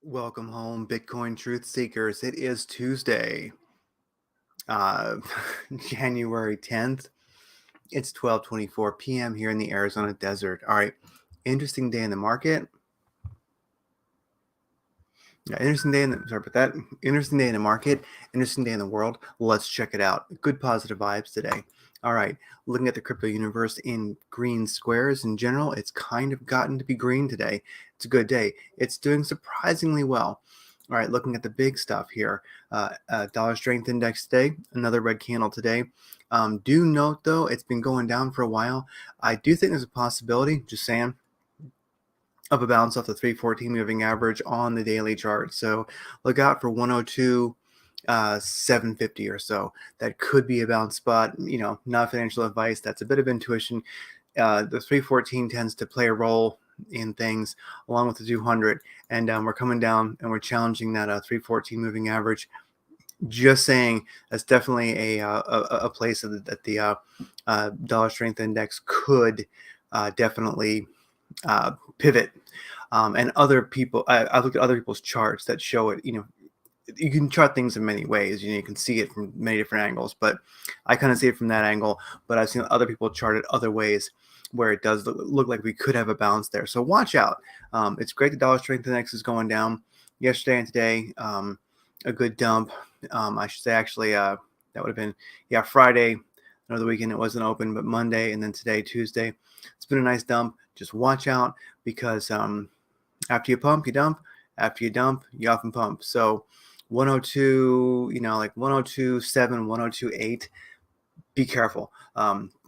Welcome home, Bitcoin truth seekers. It is Tuesday, uh, January 10th. It's 12:24 p.m. here in the Arizona desert. All right, interesting day in the market. Yeah, interesting day in the sorry about that. Interesting day in the market. Interesting day in the world. Let's check it out. Good positive vibes today. All right, looking at the crypto universe in green squares in general, it's kind of gotten to be green today. It's a good day. It's doing surprisingly well. All right, looking at the big stuff here. Dollar strength index today, another red candle today. Do note though, it's been going down for a while. I do think there's a possibility, just saying, of a bounce off the 314 moving average on the daily chart. So look out for 102 750 or so. That could be a bounce spot. Not financial advice. That's a bit of intuition. The 314 tends to play a role in things along with the 200, and we're coming down and we're challenging that 314 moving average. Just saying, that's definitely a place that the dollar strength index could definitely pivot. And other people, I look at other people's charts that show it. You can chart things in many ways. You can see it from many different angles, but I kind of see it from that angle. But I've seen other people chart it other ways where it does look like we could have a bounce there. So watch out. It's great the dollar strength index is going down yesterday and today. A good dump. I should say actually that would have been Friday. Another weekend it wasn't open, but Monday and then today Tuesday. It's been a nice dump. Just watch out because after you pump, you dump. After you dump, you often pump. So 102, like 102.7, 102.8, be careful.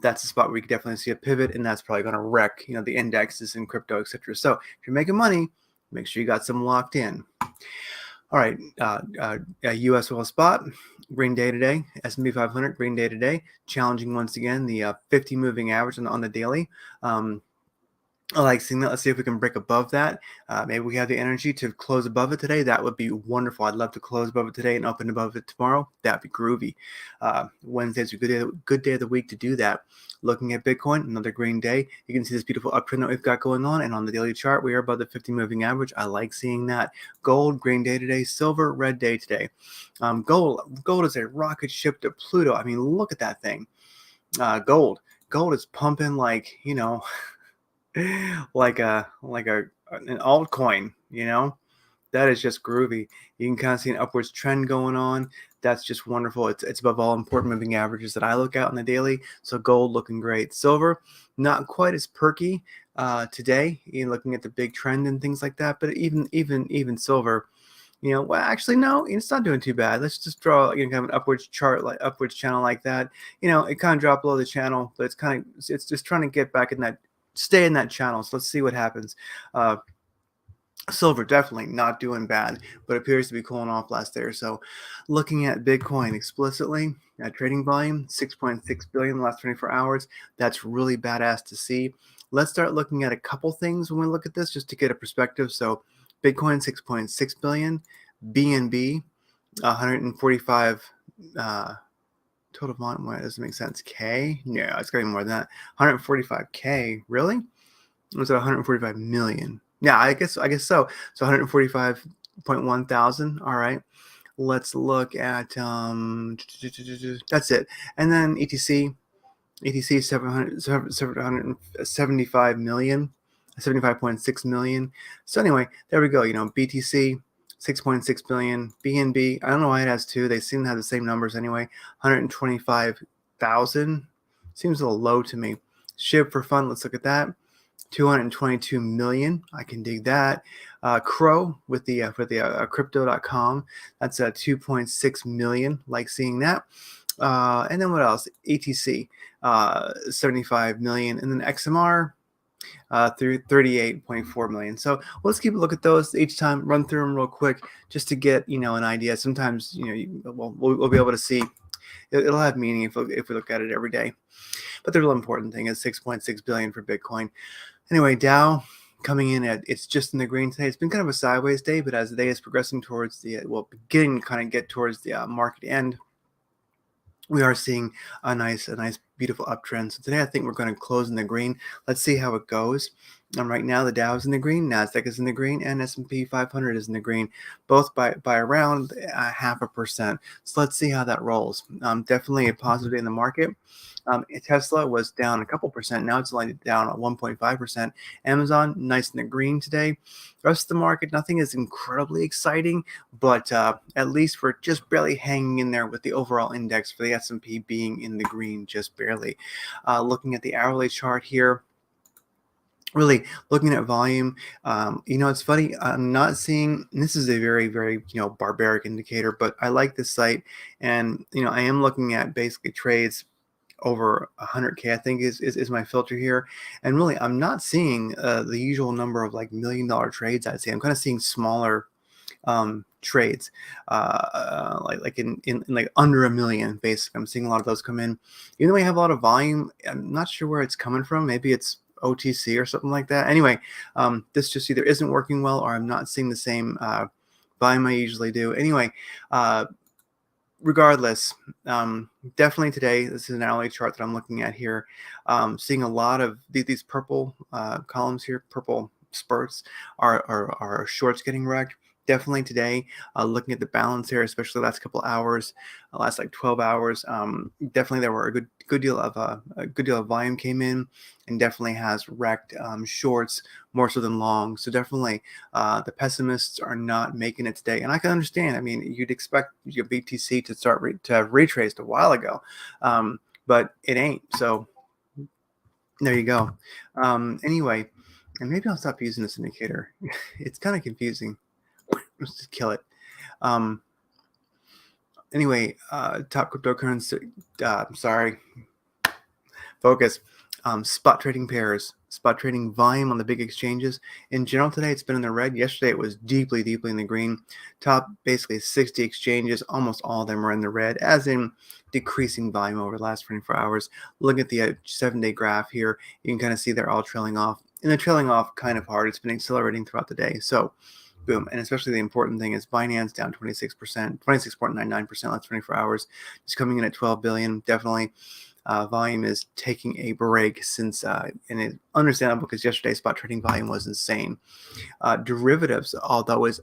That's a spot where you can definitely see a pivot, and that's probably going to wreck, the indexes in crypto, etc. So if you're making money, make sure you got some locked in. All right, U.S. oil spot, green day today. S&P 500, green day today. Challenging once again the 50 moving average on the daily. I like seeing that. Let's see if we can break above that. Maybe we have the energy to close above it today. That would be wonderful. I'd love to close above it today and open above it tomorrow. That'd be groovy. Wednesday's a good day of the week to do that. Looking at Bitcoin, another green day. You can see this beautiful uptrend that we've got going on. And on the daily chart, we are above the 50 moving average. I like seeing that. Gold, green day today. Silver, red day today. Gold is a rocket ship to Pluto. I mean, look at that thing. Gold is pumping like, like an altcoin, that is just groovy. You can kind of see an upwards trend going on. That's just wonderful. It's above all important moving averages that I look at on the daily. So gold looking great. Silver not quite as perky today. Looking at the big trend and things like that. But even silver, well, actually no, it's not doing too bad. Let's just draw kind of an upwards chart, like upwards channel like that. It kind of dropped below the channel, but it's just trying to get back in that. Stay in that channel. So let's see what happens. Silver definitely not doing bad, but appears to be cooling off last day or so. Looking at Bitcoin explicitly, trading volume 6.6 billion in the last 24 hours. That's really badass to see. Let's start looking at a couple things when we look at this just to get a perspective. So Bitcoin 6.6 billion, BNB 145 total volume. Why doesn't make sense? K? No, it's going to be more than that. 145K. Really? Or was it 145 million? Yeah, I guess so. So 145.1 thousand. All right. Let's look at that's it. And then ETC 775 million. 75.6 million. So anyway, there we go. BTC 6.6 billion. BNB, I don't know why it has two. They seem to have the same numbers anyway. 125,000. Seems a little low to me. SHIB for fun. Let's look at that. 222 million. I can dig that. Crow with the crypto.com. That's 2.6 million. Like seeing that. And then what else? ATC 75 million, and then XMR through 38.4 million. So let's keep a look at those each time. Run through them real quick just to get an idea. Sometimes we'll be able to see. It'll have meaning if we look at it every day. But the real important thing is 6.6 billion for Bitcoin. Anyway, Dow coming in it's just in the green today. It's been kind of a sideways day, but as the day is progressing towards beginning to kind of get towards the market end, we are seeing a nice beautiful uptrend. So today I think we're going to close in the green. Let's see how it goes. Right now, the Dow is in the green, Nasdaq is in the green, and S&P 500 is in the green, both by around 0.5%. So let's see how that rolls. Definitely a positive day in the market. Tesla was down a couple percent. Now it's only down at 1.5%. Amazon, nice in the green today. The rest of the market, nothing is incredibly exciting, but at least we're just barely hanging in there with the overall index for the S&P being in the green, just barely. Looking at the hourly chart here, really looking at volume, it's funny. I'm not seeing. This is a very, very barbaric indicator, but I like this site, and I am looking at basically trades over 100K. I think is my filter here, and really I'm not seeing the usual number of like $1 million trades. I'd say I'm kind of seeing smaller trades, like in like under 1 million. Basically, I'm seeing a lot of those come in. Even though we have a lot of volume, I'm not sure where it's coming from. Maybe it's OTC or something like that. Anyway, this just either isn't working well or I'm not seeing the same volume I usually do. Anyway, regardless, definitely today, this is an hourly chart that I'm looking at here. Seeing a lot of these purple columns here, purple spurts are shorts getting wrecked. Definitely today, looking at the balance here, especially the last couple hours, last like 12 hours. Definitely there were a good deal of volume came in, and definitely has wrecked shorts more so than long. So definitely, the pessimists are not making it today, and I can understand. I mean, you'd expect your BTC to to have retraced a while ago, but it ain't. So there you go. Anyway, and maybe I'll stop using this indicator. It's kind of confusing. Let's just kill it. Anyway, top cryptocurrency. Sorry. Focus. Spot trading pairs. Spot trading volume on the big exchanges. In general today, it's been in the red. Yesterday, it was deeply, deeply in the green. Top basically 60 exchanges. Almost all of them are in the red, as in decreasing volume over the last 24 hours. Look at the 7-day graph here. You can kind of see they're all trailing off. And they're trailing off kind of hard. It's been accelerating throughout the day. So boom. And especially the important thing is Binance down 26%, 26.99% last 24 hours. Just coming in at 12 billion. Definitely volume is taking a break since, and it's understandable because yesterday's spot trading volume was insane. Derivatives, although is,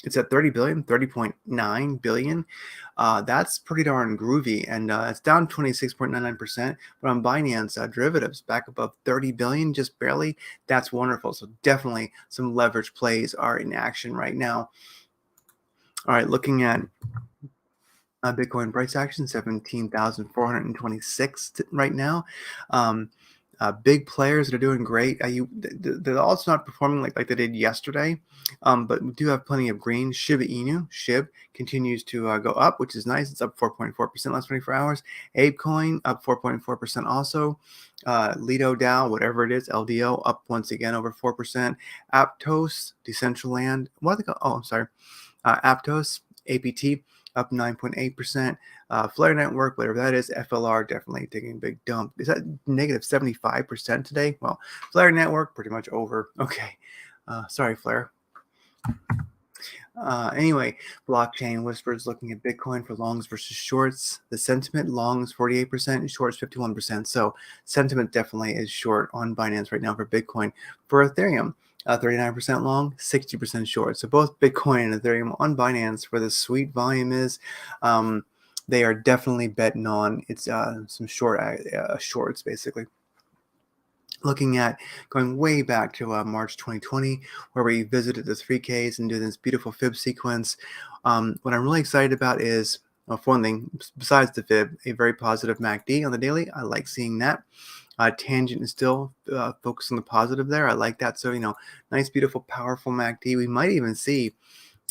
it's at 30 billion, 30.9 billion. That's pretty darn groovy, and it's down 26.99%. But on Binance, derivatives back above 30 billion, just barely. That's wonderful. So definitely some leverage plays are in action right now. All right, looking at Bitcoin price action, 17,426 right now. Big players that are doing great. They're also not performing like they did yesterday, but we do have plenty of green. Shiba Inu, SHIB, continues to go up, which is nice. It's up 4.4% last 24 hours. ApeCoin up 4.4% also. Lido DAO, whatever it is, LDO, up once again over 4%. Aptos, Decentraland, what are they called? Oh, I'm sorry. Aptos, APT, up 9.8%. Flare Network, whatever that is, FLR, definitely taking a big dump. Is that negative 75% today? Well, Flare Network, pretty much over. Okay. Sorry, Flare. Anyway, blockchain whispers looking at Bitcoin for longs versus shorts. The sentiment, longs 48%, shorts 51%. So sentiment definitely is short on Binance right now for Bitcoin. For Ethereum, 39% long, 60% short. So both Bitcoin and Ethereum on Binance, where the sweet volume is, they are definitely betting on it's some shorts basically. Looking at going way back to March 2020, where we visited the 3Ks and did this beautiful fib sequence. What I'm really excited about is, for one thing, besides the fib, a very positive MACD on the daily. I like seeing that. Tangent is still focused on the positive there. I like that. So, nice, beautiful, powerful MACD. We might even see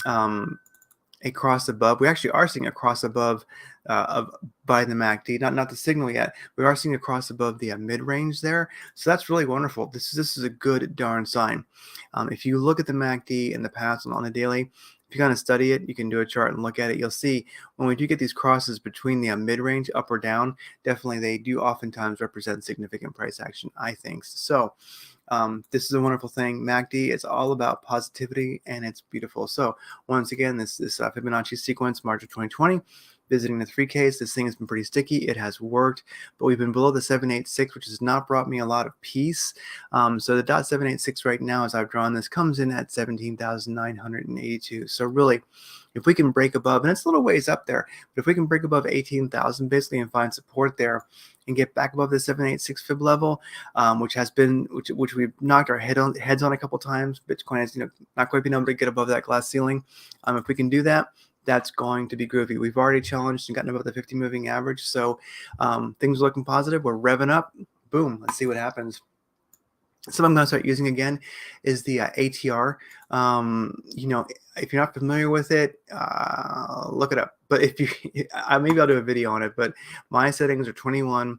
a cross above. We actually are seeing a cross above by the MACD, not the signal yet. We are seeing a cross above the mid range there, so that's really wonderful. This is a good darn sign. If you look at the MACD in the past on the daily, if you kind of study it, you can do a chart and look at it. You'll see when we do get these crosses between the mid range, up or down, definitely they do oftentimes represent significant price action, I think. So this is a wonderful thing. MACD, it's all about positivity, and it's beautiful. So once again, this Fibonacci sequence, March of 2020, visiting the 3Ks. This thing has been pretty sticky. It has worked, but we've been below the 786, which has not brought me a lot of peace. So the .786 right now, as I've drawn this, comes in at 17,982. So really, if we can break above, and it's a little ways up there, but if we can break above 18,000 basically and find support there and get back above the 786 fib level, which we've knocked our heads on a couple times. Bitcoin has not quite been able to get above that glass ceiling. If we can do that, that's going to be groovy. We've already challenged and gotten above the 50 moving average, so things are looking positive. We're revving up. Boom. Let's see what happens. Something I'm going to start using again is the ATR. If you're not familiar with it, look it up. But if you, maybe I'll do a video on it. But my settings are 21,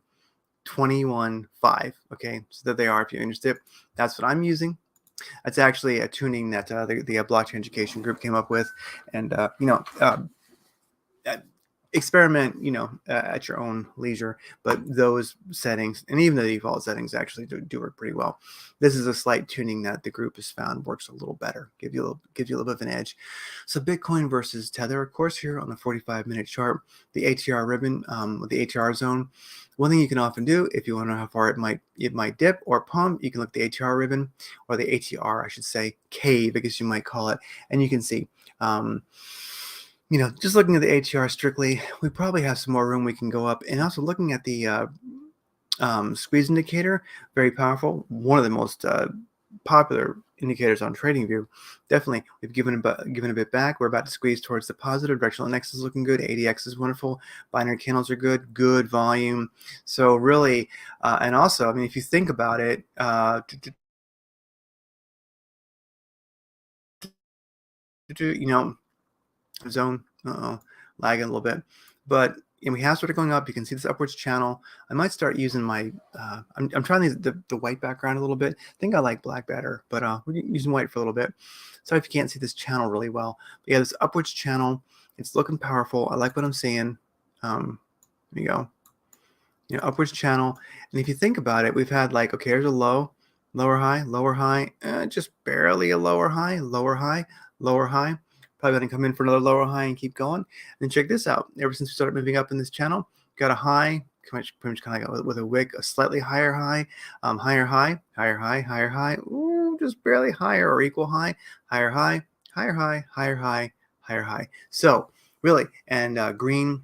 21, 5. Okay, so that they are. If you're interested, that's what I'm using. That's actually a tuning that the blockchain education group came up with, and experiment at your own leisure, but those settings and even the default settings actually do work pretty well. This is a slight tuning that the group has found works a little better, give you a little bit of an edge. So Bitcoin versus Tether, of course, here on the 45-minute chart, the ATR ribbon with the ATR zone. One thing you can often do if you want to know how far it might dip or pump, you can look at the ATR ribbon, or the ATR, I should say, cave, I guess you might call it, and you can see just looking at the ATR strictly, we probably have some more room we can go up. And also looking at the squeeze indicator, very powerful. One of the most popular indicators on TradingView. Definitely, we've given a bit back. We're about to squeeze towards the positive. Directional index is looking good. ADX is wonderful. Binary candles are good. Good volume. So really, and also, if you think about it, zone, lagging a little bit, but we have started going up. You can see this upwards channel. I might start using my I'm trying the white background a little bit. I think I like black better, but we're using white for a little bit. Sorry if you can't see this channel really well, but yeah, this upwards channel, it's looking powerful. I like what I'm seeing. There you go, upwards channel. And if you think about it, we've had okay, here's a lower high, just barely a lower high, probably going to come in for another lower high and keep going. And then check this out. Ever since we started moving up in this channel, got a high, pretty much kind of like with a wick, a slightly higher high, higher high, ooh, just barely higher or equal high, higher high, higher high, higher high, higher high. So really, and green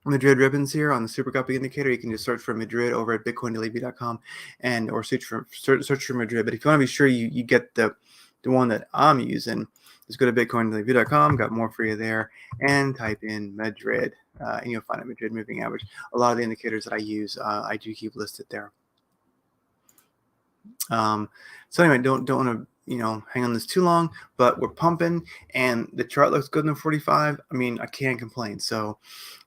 Madrid ribbons here on the super copy indicator. You can just search for Madrid over at bitcoindaily.com and or search for Madrid. But if you want to be sure you get the one that I'm using, just go to bitcoindaily.com, got more for you there, and type in Madrid, and you'll find a Madrid moving average. A lot of the indicators that I use, I do keep listed there. So anyway, don't want to hang on this too long, but we're pumping, and the chart looks good in the 45. I can't complain. So,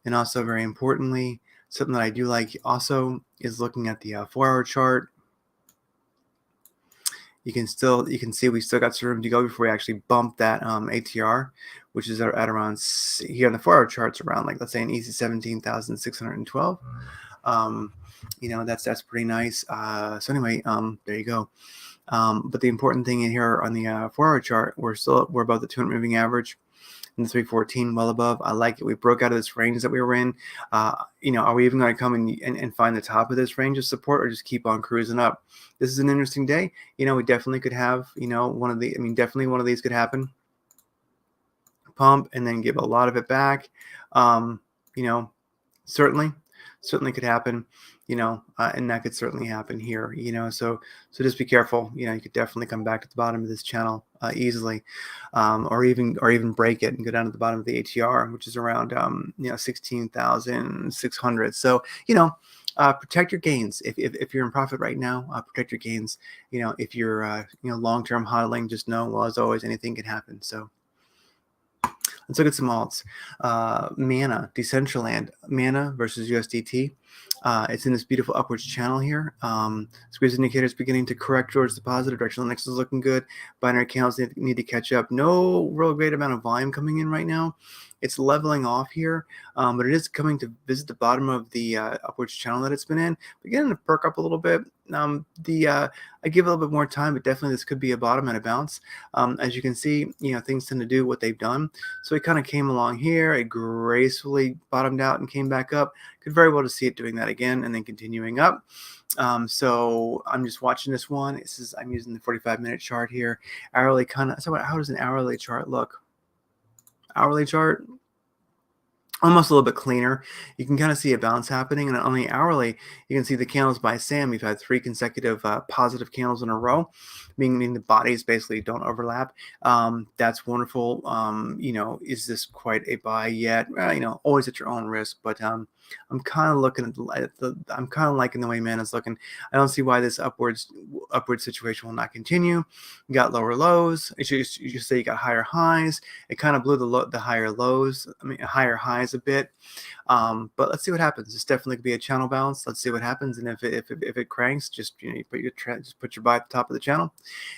and also very importantly, something that I do like also is looking at the 4-hour chart. You can see we still got some room to go before we actually bump that ATR, which is at around here on the 4-hour charts around let's say an easy 17,612. That's pretty nice. So anyway, there you go. But the important thing in here on the 4-hour chart, we're above the 200 moving average. In the 314, well above. I like it. We broke out of this range that we were in. Are we even going to come and find the top of this range of support, or just keep on cruising up? This is an interesting day. We definitely could have, one of the, definitely one of these could happen. Pump and then give a lot of it back. Certainly could happen. And that could certainly happen here. So just be careful. You could definitely come back to the bottom of this channel easily, or even break it and go down to the bottom of the ATR, which is around 16,600. So protect your gains. If you're in profit right now, protect your gains. If you're long-term hodling, just know, well, as always, anything can happen. So let's look at some alts. Mana, Decentraland, Mana versus USDT. It's in this beautiful upwards channel here. Squeeze indicator is beginning to correct towards the positive. Directional index is looking good. Binary candles need to catch up. No real great amount of volume coming in right now. It's leveling off here, but it is coming to visit the bottom of the upwards channel that it's been in. Beginning to perk up a little bit. I give a little bit more time, but definitely this could be a bottom and a bounce. As you can see, things tend to do what they've done. So it kind of came along here, it gracefully bottomed out and came back up. Could very well to see it doing that again and then continuing up. So I'm just watching this one. I'm using the 45-minute chart here. Hourly so how does an hourly chart look? Hourly chart, almost a little bit cleaner. You can kind of see a bounce happening, and on the hourly, you can see the candles by Sam. We've had 3 consecutive positive candles in a row, meaning the bodies basically don't overlap. That's wonderful. Is this quite a buy yet? Always at your own risk, but I'm kind of looking at I'm kind of liking the way man is looking. I don't see why this upward situation will not continue. You got lower lows. You should say you got higher highs. It kind of blew the higher lows. Higher highs a bit. But let's see what happens. It's definitely could be a channel bounce. Let's see what happens. And if it cranks, just you put your buy at the top of the channel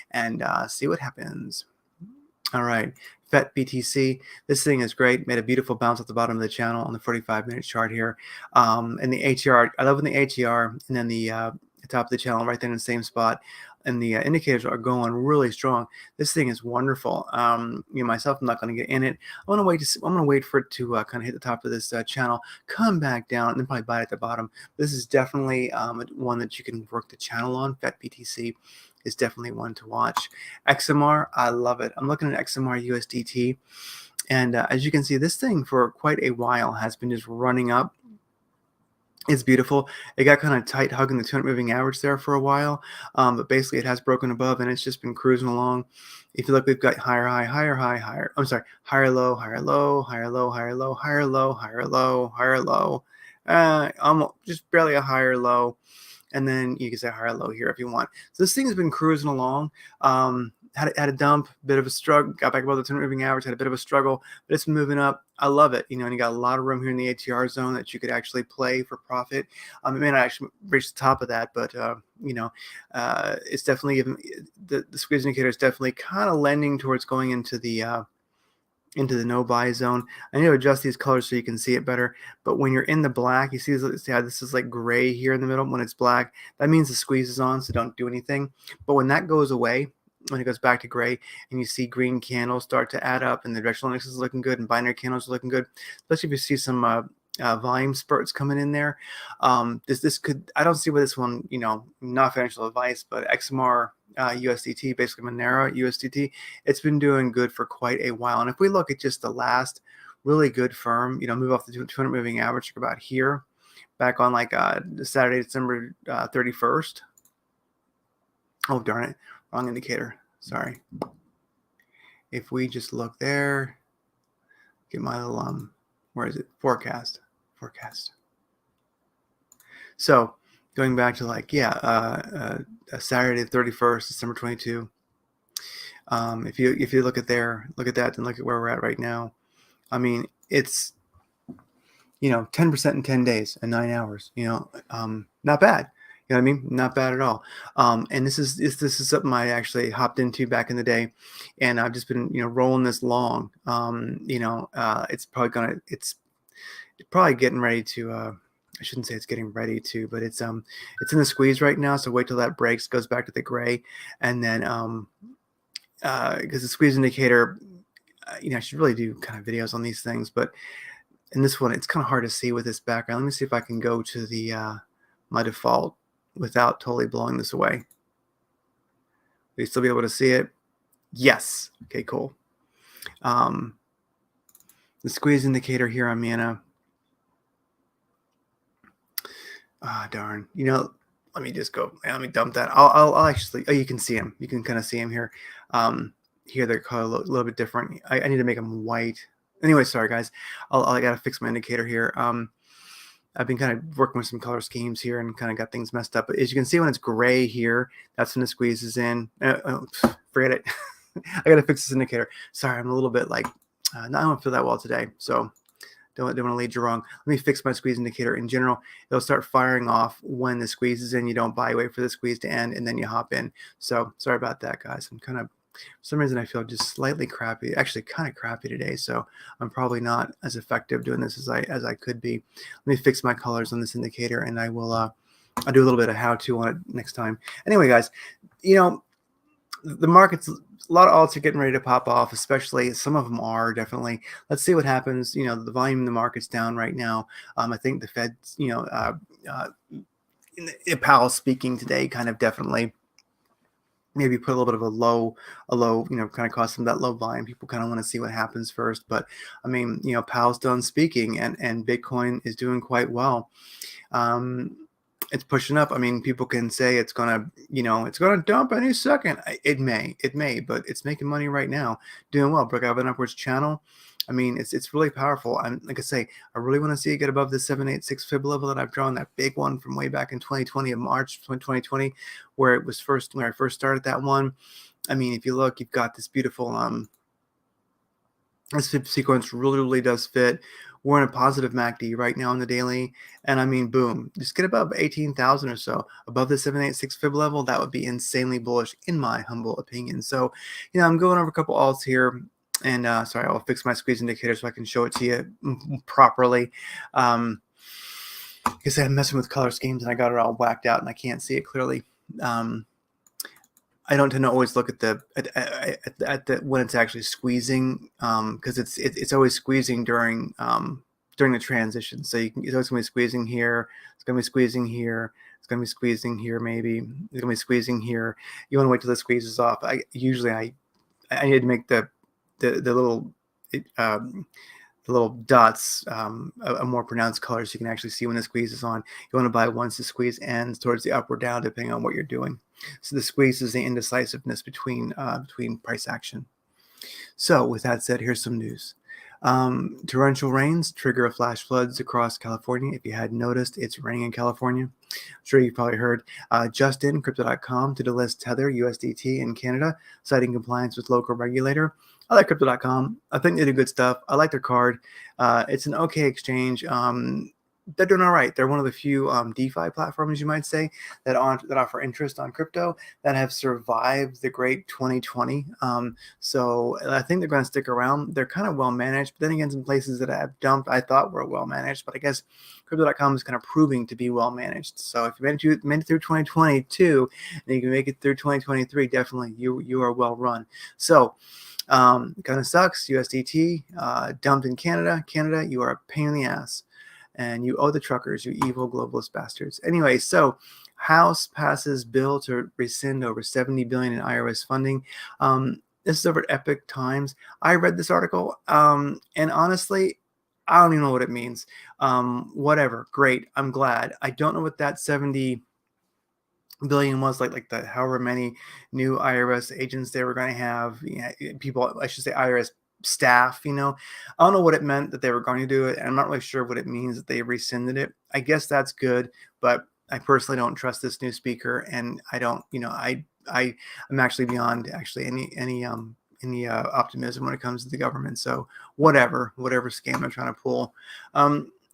and see what happens. All right. FET BTC. This thing is great. Made a beautiful bounce at the bottom of the channel on the 45-minute chart here. And the ATR, I love when the ATR and then the top of the channel right there in the same spot. And the indicators are going really strong. This thing is wonderful. Myself, I'm not going to get in it. I'm going to wait for it to kind of hit the top of this channel, come back down, and then probably buy it at the bottom. This is definitely one that you can work the channel on. FET BTC is definitely one to watch. XMR, I love it. I'm looking at XMR USDT, and as you can see, this thing for quite a while has been just running up. It's beautiful. It got kind of tight hugging the 200 moving average there for a while, but basically it has broken above and it's just been cruising along. If you look, we've got higher high, higher high, higher. I'm sorry, higher low, higher low, higher low, higher low, higher low, higher low, higher low. Almost just barely a higher low, and then you can say higher low here if you want. So this thing has been cruising along. Had a dump, bit of a struggle, got back above the 200 moving average, had a bit of a struggle, but it's moving up. I love it, and you got a lot of room here in the ATR zone that you could actually play for profit. It may not actually reach the top of that, but it's definitely the squeeze indicator is definitely kind of lending towards going into the no buy zone. I need to adjust these colors so you can see it better. But when you're in the black, you see how this is like gray here in the middle. When it's black, that means the squeeze is on, so don't do anything. But when that goes away, when it goes back to gray and you see green candles start to add up and the directional index is looking good and binary candles are looking good, especially if you see some volume spurts coming in there. This could, I don't see where this one, not financial advice, but XMR USDT, basically Monero USDT, it's been doing good for quite a while. And if we look at just the last really good firm, move off the 200 moving average about here, back on like Saturday, December 31st. Oh, darn it. Wrong indicator. Sorry. If we just look there, get my little, where is it? Forecast. So going back to like, Saturday the 31st, December 22. If you look at that and look at where we're at right now, I mean, it's, 10% in 10 days and 9 hours, not bad. You know what I mean? Not bad at all. And this is something I actually hopped into back in the day, and I've just been rolling this long. It's probably getting ready to. I shouldn't say it's getting ready to, but it's in the squeeze right now. So wait till that breaks, goes back to the gray, and then because the squeeze indicator, I should really do kind of videos on these things, but in this one it's kind of hard to see with this background. Let me see if I can go to the my default without totally blowing this away. Will you still be able to see it? Yes. Okay, cool. The squeeze indicator here on Mana. Darn. Let me just go. Let me dump that. I'll actually. Oh, you can see him. You can kind of see him here. Here they're color a little bit different. I need to make them white. Anyway, sorry guys. I gotta fix my indicator here. I've been kind of working with some color schemes here and kind of got things messed up. But as you can see, when it's gray here, that's when the squeeze is in. Forget it. I got to fix this indicator. Sorry, I'm a little bit like, I don't feel that well today. So don't want to lead you wrong. Let me fix my squeeze indicator. In general, it'll start firing off when the squeeze is in. You don't buy, wait for the squeeze to end, and then you hop in. So sorry about that, guys. I'm kind of, for some reason, I feel just slightly crappy, actually kind of crappy today. So I'm probably not as effective doing this as I could be. Let me fix my colors on this indicator, and I will I'll do a little bit of how-to on it next time. Anyway, guys, you know, the markets, a lot of alts are getting ready to pop off, especially some of them are definitely. Let's see what happens. You know, the volume in the market's down right now. I think the Fed's, Powell speaking today kind of definitely maybe put a little bit of a low, kind of cause some of that low volume. People kind of want to see what happens first. But I mean, Powell's done speaking and Bitcoin is doing quite well. It's pushing up. I mean, people can say it's gonna dump any second. It may, but it's making money right now, doing well. Broke out of an upwards channel. I mean, it's really powerful. I'm like I say, I really want to see it get above the 786 fib level that I've drawn, that big one from way back in 2020, of March 2020, where I first started that one. I mean, if you look, you've got this beautiful this sequence really does fit. We're in a positive MACD right now on the daily, and I mean, boom, just get above 18,000 or so, above the 786 fib level. That would be insanely bullish, in my humble opinion. So, I'm going over a couple alts here, and sorry, I'll fix my squeeze indicator so I can show it to you properly. Because I'm messing with color schemes and I got it all whacked out and I can't see it clearly. I don't tend to always look at the when it's actually squeezing, because it's always squeezing during the transition. So it's always going to be squeezing here. It's going to be squeezing here. It's going to be squeezing here. Maybe it's going to be squeezing here. You want to wait till the squeeze is off. I need to make the little dots a more pronounced color so you can actually see when the squeeze is on. You want to buy once the squeeze ends towards the up or down, depending on what you're doing. So the squeeze is the indecisiveness between price action. So with that said, here's some news. Torrential rains trigger flash floods across California. If you hadn't noticed, it's raining in California. I'm sure you've probably heard. Just in, Crypto.com to delist Tether USDT in Canada, citing compliance with local regulator. I like Crypto.com. I think they do good stuff. I like their card. It's an okay exchange. They're doing all right. They're one of the few DeFi platforms, you might say, that offer interest on crypto, that have survived the great 2020. So I think they're going to stick around. They're kind of well managed, but then again, some places that I've dumped I thought were well managed, but I guess Crypto.com is kind of proving to be well managed. So if you made it through 2022 and you can make it through 2023, definitely you are well run. So kind of sucks. USDT dumped in Canada. Canada, you are a pain in the ass. And you owe the truckers, you evil globalist bastards. Anyway, so House passes bill to rescind over $70 billion in IRS funding. This is over at Epic Times. I read this article, and honestly, I don't even know what it means. Whatever, great. I'm glad. I don't know what that 70 billion was like the however many new IRS agents they were going to have. People, I should say IRS staff. I don't know what it meant that they were going to do it, and I'm not really sure what it means that they rescinded it. I guess that's good, but I personally don't trust this new speaker, and I don't, I'm actually beyond actually any optimism when it comes to the government. So whatever scam they're trying to pull.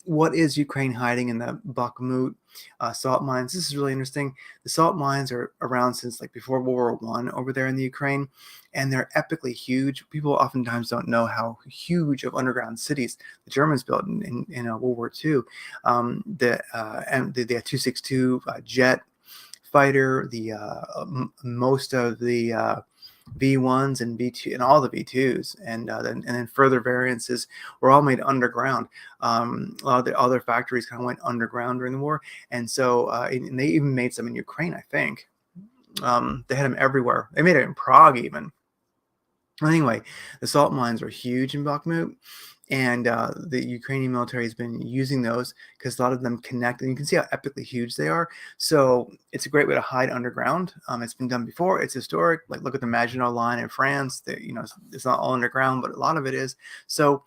What is Ukraine hiding in the Bakhmut salt mines? This is really interesting. The salt mines are around since like before World War I over there in the Ukraine, and they're epically huge. People oftentimes don't know how huge of underground cities the Germans built in World War II. The 262 jet fighter, the most of the V1s and V2 and all the V2s, and then further variances were all made underground. A lot of the other factories kind of went underground during the war, and so and they even made some in Ukraine, I think. They had them everywhere. They made it in Prague even. Anyway, the salt mines are huge in Bakhmut, and the Ukrainian military has been using those because a lot of them connect, and you can see how epically huge they are. So it's a great way to hide underground. It's been done before. It's historic. Like look at the Maginot Line in France. It's not all underground, but a lot of it is. So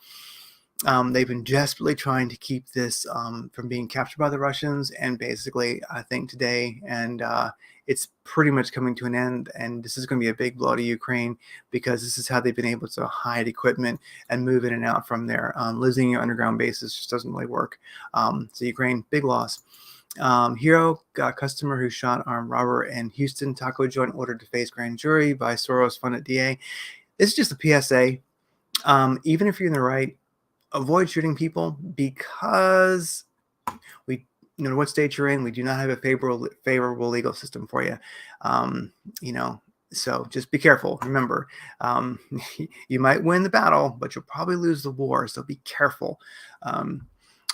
they've been desperately trying to keep this from being captured by the Russians, and basically, I think today, and it's pretty much coming to an end, and this is going to be a big blow to Ukraine because this is how they've been able to hide equipment and move in and out from there. Losing your underground bases just doesn't really work. So Ukraine, big loss. Hero, got a customer who shot armed robber in Houston taco joint, ordered to face grand jury by Soros-funded DA. This is just a PSA. Even if you're in the right, avoid shooting people because no matter what state you're in, we do not have a favorable legal system for you. You know, so just be careful. Remember, um, you might win the battle, but you'll probably lose the war. So be careful. Um,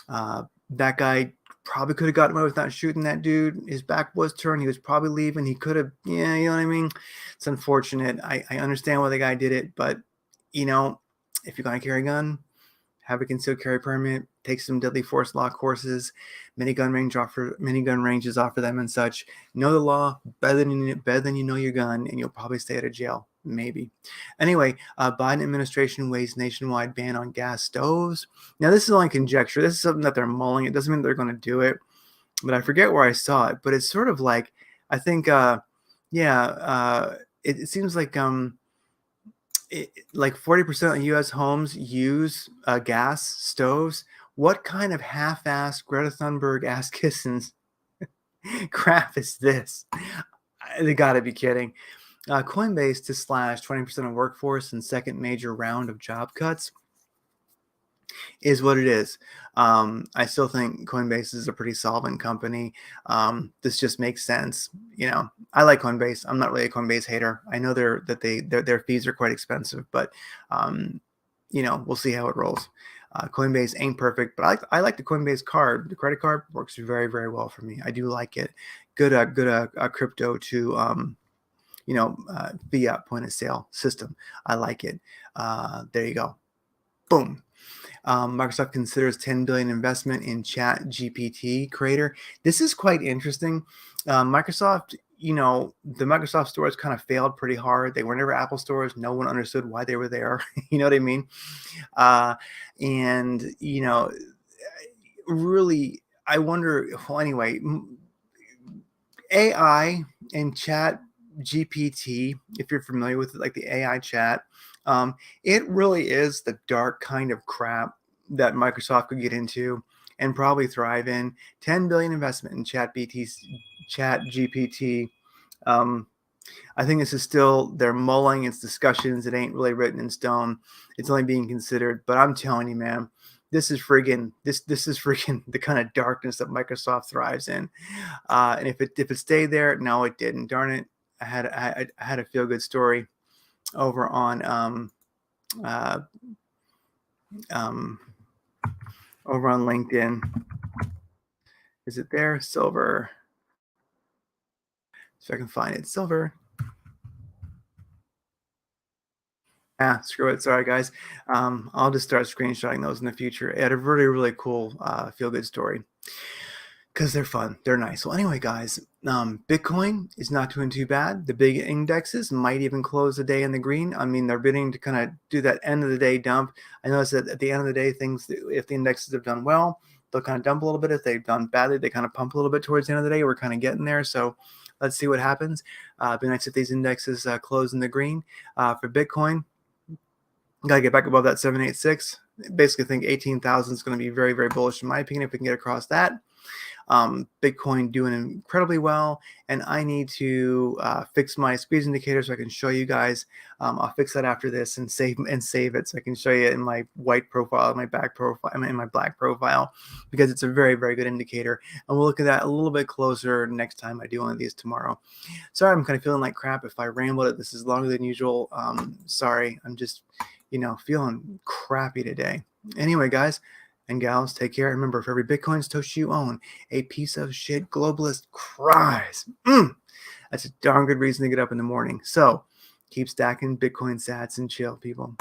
that guy probably could have gotten away with not shooting that dude. His back was turned. He was probably leaving. He could have, yeah, you know what I mean? It's unfortunate. I understand why the guy did it, but, you know, if you're going to carry a gun, have a concealed carry permit, take some deadly force law courses, minigun ranges offer them and such. Know the law better than you know your gun, and you'll probably stay out of jail. Maybe. Anyway, Biden administration weighs nationwide ban on gas stoves. Now, this is only conjecture. This is something that they're mulling. It doesn't mean they're going to do it, but I forget where I saw it. But it's sort of like, I think, it seems like like 40% of U.S. homes use gas stoves. What kind of half-assed Greta Thunberg ass-kissing crap is this? They got to be kidding. Coinbase to slash 20% of workforce in second major round of job cuts is what it is. I still think Coinbase is a pretty solvent company. This just makes sense. You know, I like Coinbase. I'm not really a Coinbase hater. I know their fees are quite expensive, but you know, we'll see how it rolls. Coinbase ain't perfect, but I like the Coinbase card. The credit card works very, very well for me. I do like it. Good crypto to you know, fiat point of sale system. I like it. There you go. Boom. Microsoft considers 10 billion investment in Chat GPT creator. This is quite interesting. Microsoft, you know, the Microsoft stores kind of failed pretty hard. They were never Apple stores. No one understood why they were there. You know what I mean? And, you know, really, I wonder, well, anyway, AI and Chat GPT, if you're familiar with it, like the AI chat, it really is the dark kind of crap that Microsoft could get into and probably thrive in. 10 billion investment in Chat GPT. I think this is still, they're mulling, it's discussions. It ain't really written in stone. It's only being considered. But I'm telling you, man, this is friggin' the kind of darkness that Microsoft thrives in. And if it stayed there, no, it didn't. Darn it. I had a feel good story over on over on LinkedIn. Is it there? Silver. So I can find it. Silver. Screw it. Sorry, guys. I'll just start screenshotting those in the future. It had a really, really cool feel good story because they're fun. They're nice. Well, anyway, guys, Bitcoin is not doing too bad. The big indexes might even close the day in the green. I mean, they're bidding to kind of do that end of the day dump. I noticed that at the end of the day, if the indexes have done well, they'll kind of dump a little bit. If they've done badly, they kind of pump a little bit towards the end of the day. We're kind of getting there. So let's see what happens. It'd be nice if these indexes close in the green. For Bitcoin, got to get back above that 786. Basically think 18,000 is going to be very, very bullish in my opinion if we can get across that. Bitcoin doing incredibly well, and I need to fix my squeeze indicator so I can show you guys. I'll fix that after this and save it so I can show you in my white profile, my back profile, in my black profile, because it's a very, very good indicator. And we'll look at that a little bit closer next time I do one of these tomorrow. Sorry, I'm kind of feeling like crap if I rambled it. This is longer than usual. Sorry, I'm just, you know, feeling crappy today. Anyway, guys and gals, take care. Remember, for every Bitcoin Satoshi you own, a piece of shit globalist cries. That's a darn good reason to get up in the morning. So keep stacking Bitcoin sats and chill, people.